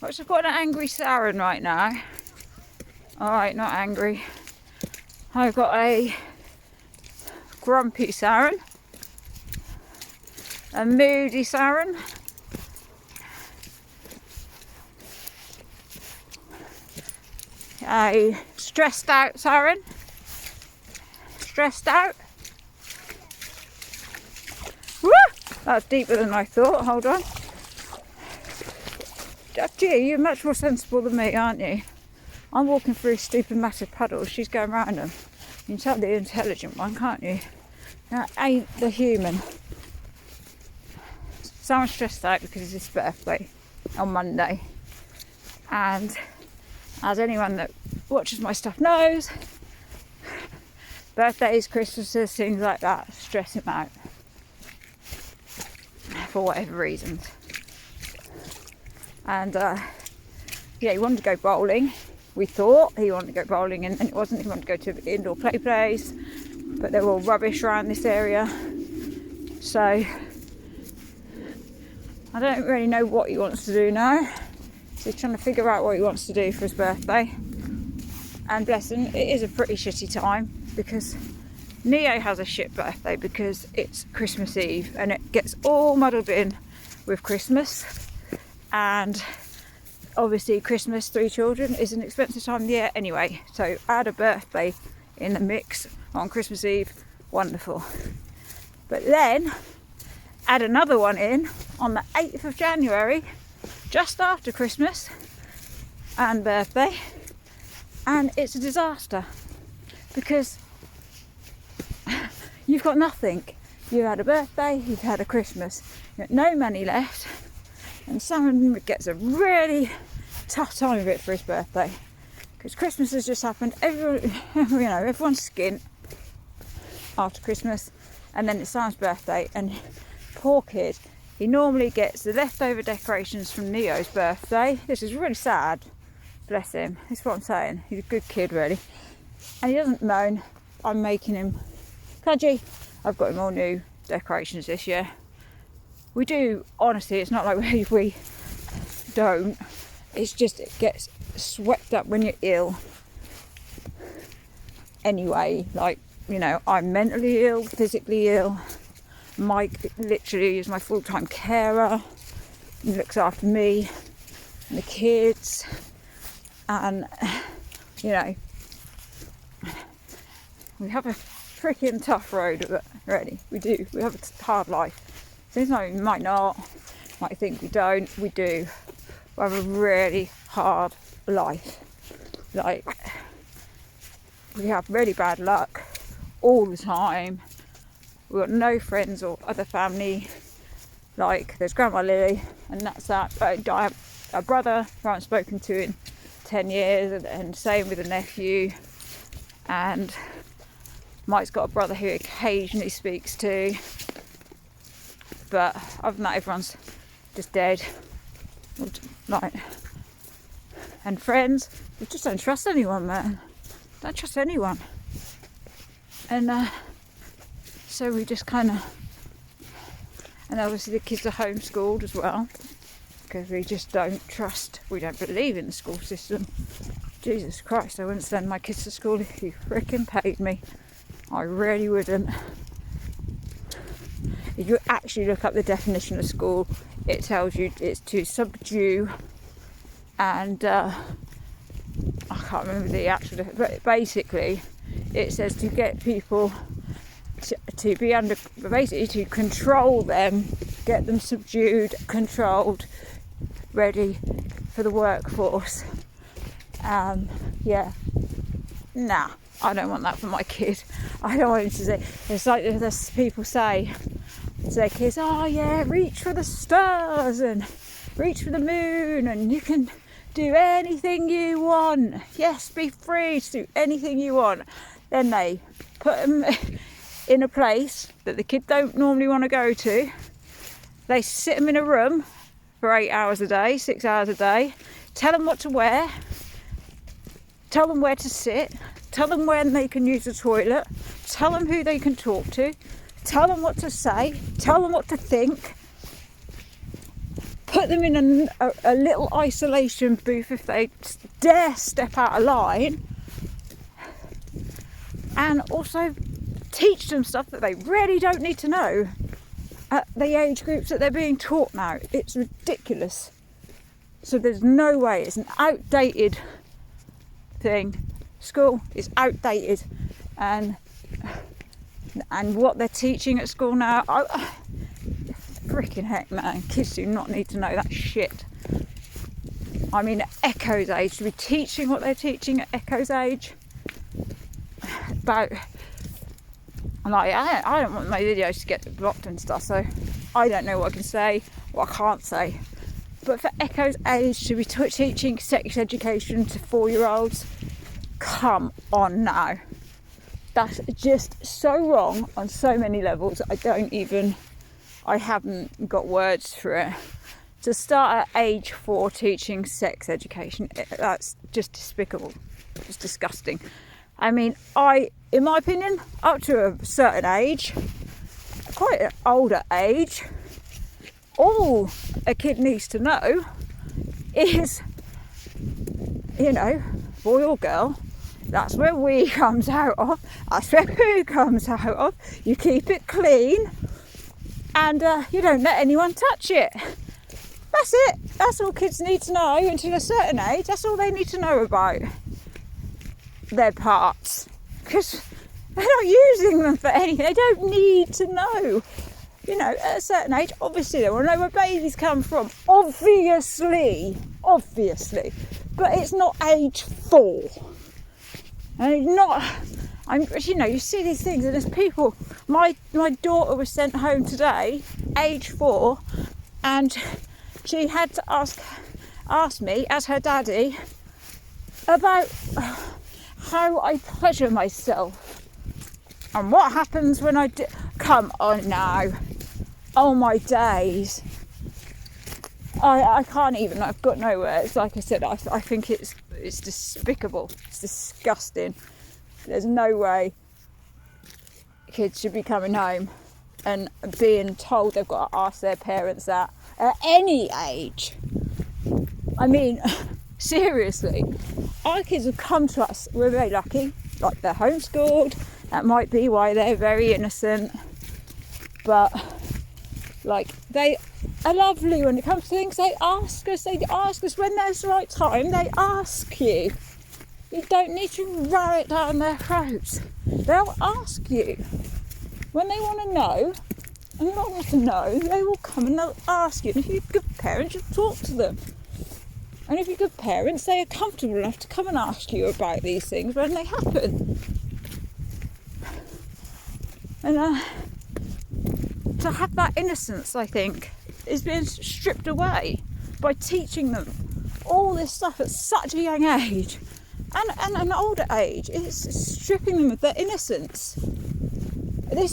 I've just got an angry Sarren right now. Alright, not angry. I've got a grumpy Sarren, a moody Sarren, a stressed out Sarren, stressed out. Woo! That's deeper than I thought. Hold on. Gee, you're much more sensible than me, aren't you? I'm walking through stupid massive puddles. She's going round them. You can tell the intelligent one, can't you? That ain't the human. Someone's stressed out because it's his birthday on Monday. And as anyone that watches my stuff knows, birthdays, Christmases, things like that stress him out. For whatever reasons. And yeah, he wanted to go bowling. We thought he wanted to go bowling, and it wasn't. He wanted to go to the indoor play place, but they were all rubbish around this area. So I don't really know what he wants to do now. So he's trying to figure out what he wants to do for his birthday. And bless him, it is a pretty shitty time because Neo has a shit birthday because it's Christmas Eve and it gets all muddled in with Christmas. And obviously Christmas, 3 children, is an expensive time of the year anyway. So add a birthday in the mix on Christmas Eve, wonderful. But then add another one in on the 8th of January, just after Christmas and birthday, and it's a disaster because you've got nothing. You've had a birthday, you've had a Christmas, you've got no money left. And Sarren gets a really tough time of it for his birthday because Christmas has just happened. Everyone's skint after Christmas, and then it's Sarren's birthday. And poor kid, he normally gets the leftover decorations from Neo's birthday. This is really sad. Bless him. That's what I'm saying. He's a good kid, really, and he doesn't moan. I'm making him Pudgy. I've got him all new decorations this year. We do, honestly, it's not like we don't. It's just it gets swept up when you're ill. Anyway, like, I'm mentally ill, physically ill. Mike literally is my full-time carer. He looks after me and the kids. And, we have a freaking tough road already. We do. We have a hard life. Seems like we might not, might think we don't, we do. We have a really hard life. Like, we have really bad luck all the time. We've got no friends or other family. Like, there's Grandma Lily, and that's that. But I have a brother who I haven't spoken to in 10 years, and same with a nephew. And Mike's got a brother who occasionally speaks to. But other than that, everyone's just dead. Like, and friends, we just don't trust anyone, man. Don't trust anyone. And so we just kind of, and obviously the kids are homeschooled as well, because we just don't trust, we don't believe in the school system. Jesus Christ, I wouldn't send my kids to school if you frickin' paid me. I really wouldn't. If you actually look up the definition of school, it tells you it's to subdue and I can't remember the actual, but basically it says to get people to be under, basically to control them, get them subdued, controlled, ready for the workforce. Yeah, nah, I don't want that for my kid. I don't want him to say, it's like there's people say to their kids, oh yeah, reach for the stars and reach for the moon and you can do anything you want. Yes, be free to do anything you want. Then they put them in a place that the kid don't normally want to go to. They sit them in a room for 8 hours a day, 6 hours a day, tell them what to wear, tell them where to sit, tell them when they can use the toilet, tell them who they can talk to, tell them what to say, tell them what to think. put them in a little isolation booth if they dare step out of line, and also teach them stuff that they really don't need to know at the age groups that they're being taught now. It's ridiculous. So there's no way. It's an outdated thing. School is outdated, and what they're teaching at school now, freaking heck, man, kids do not need to know that shit. I mean, at Echo's age, to be teaching what they're teaching at Echo's age about, like, I don't want my videos to get blocked and stuff, so I don't know what I can say, what I can't say. But for Echo's age to be teaching sex education to 4-year-olds, come on now. That's just so wrong on so many levels. I haven't got words for it. To start at age 4 teaching sex education, that's just despicable. It's disgusting. I mean, in my opinion, up to a certain age, quite an older age, all a kid needs to know is, boy or girl, that's where wee comes out of, that's where poo comes out of, you keep it clean, and you don't let anyone touch it. That's it. That's all kids need to know until a certain age. That's all they need to know about their parts, because they're not using them for anything. They don't need to know. At a certain age, obviously they will know where babies come from. Obviously. But it's not age 4. And it's not. You see these things, and there's people. My daughter was sent home today, age 4, and she had to ask me, as her daddy, about how I pleasure myself and what happens when I do. Come on now. Oh my days. I can't even. I've got no words. Like I said, I think it's despicable. It's disgusting. There's no way kids should be coming home and being told they've got to ask their parents that at any age. I mean, seriously, our kids have come to us. We're very lucky. Like, they're homeschooled. That might be why they're very innocent. But, like, they are lovely when it comes to things. They ask us when there's the right time. They ask you. You don't need to ram it down their throats. They'll ask you. When they want to know, and not want to know, they will come and they'll ask you. And if you're good parents, you'll talk to them. And if you're good parents, they are comfortable enough to come and ask you about these things when they happen. And to have that innocence, I think, is being stripped away by teaching them all this stuff at such a young age and an older age. It's stripping them of their innocence. I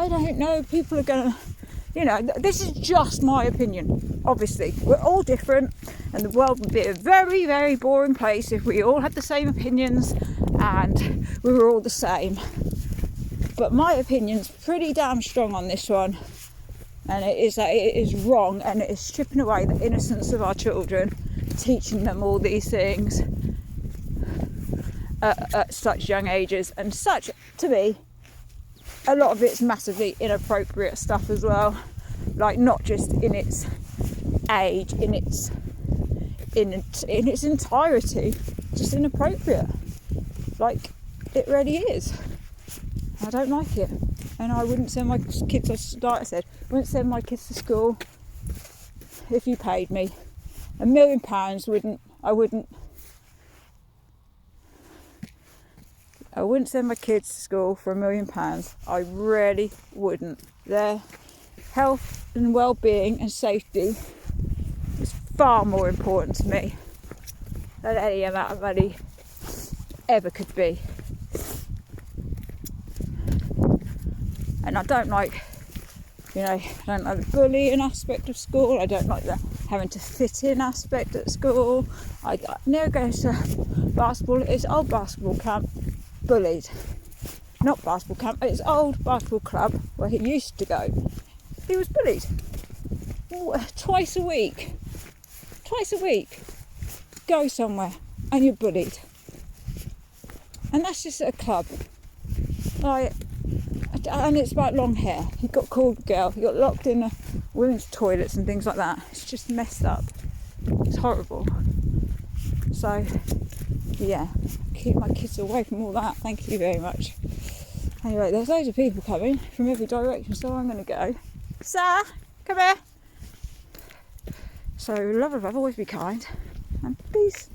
don't know, people are going to, this is just my opinion. Obviously, we're all different, and the world would be a very, very boring place if we all had the same opinions and we were all the same. But my opinion's pretty damn strong on this one, and it is wrong, and it is stripping away the innocence of our children, teaching them all these things at such young ages, and such, to me, a lot of it's massively inappropriate stuff as well. Like, not just in its age, in its entirety, just inappropriate. Like, it really is. I don't like it, and I wouldn't send my kids, like I said, wouldn't send my kids to school if you paid me £1 million. I wouldn't send my kids to school for £1 million. I really wouldn't. Their health and well-being and safety is far more important to me than any amount of money ever could be. And I don't like, I don't like the bullying aspect of school. I don't like the having to fit in aspect at school. I never go to basketball. It's old basketball camp, bullied. Not basketball camp, it's old basketball club where he used to go. He was bullied. twice a week, go somewhere and you're bullied. And that's just at a club. Like, and it's about long hair. You got called girl, you got locked in women's toilets and things like that. It's just messed up. It's horrible. So, yeah, keep my kids away from all that. Thank you very much. Anyway, there's loads of people coming from every direction, so I'm going to go. Sir, come here. So, love, always be kind, and peace.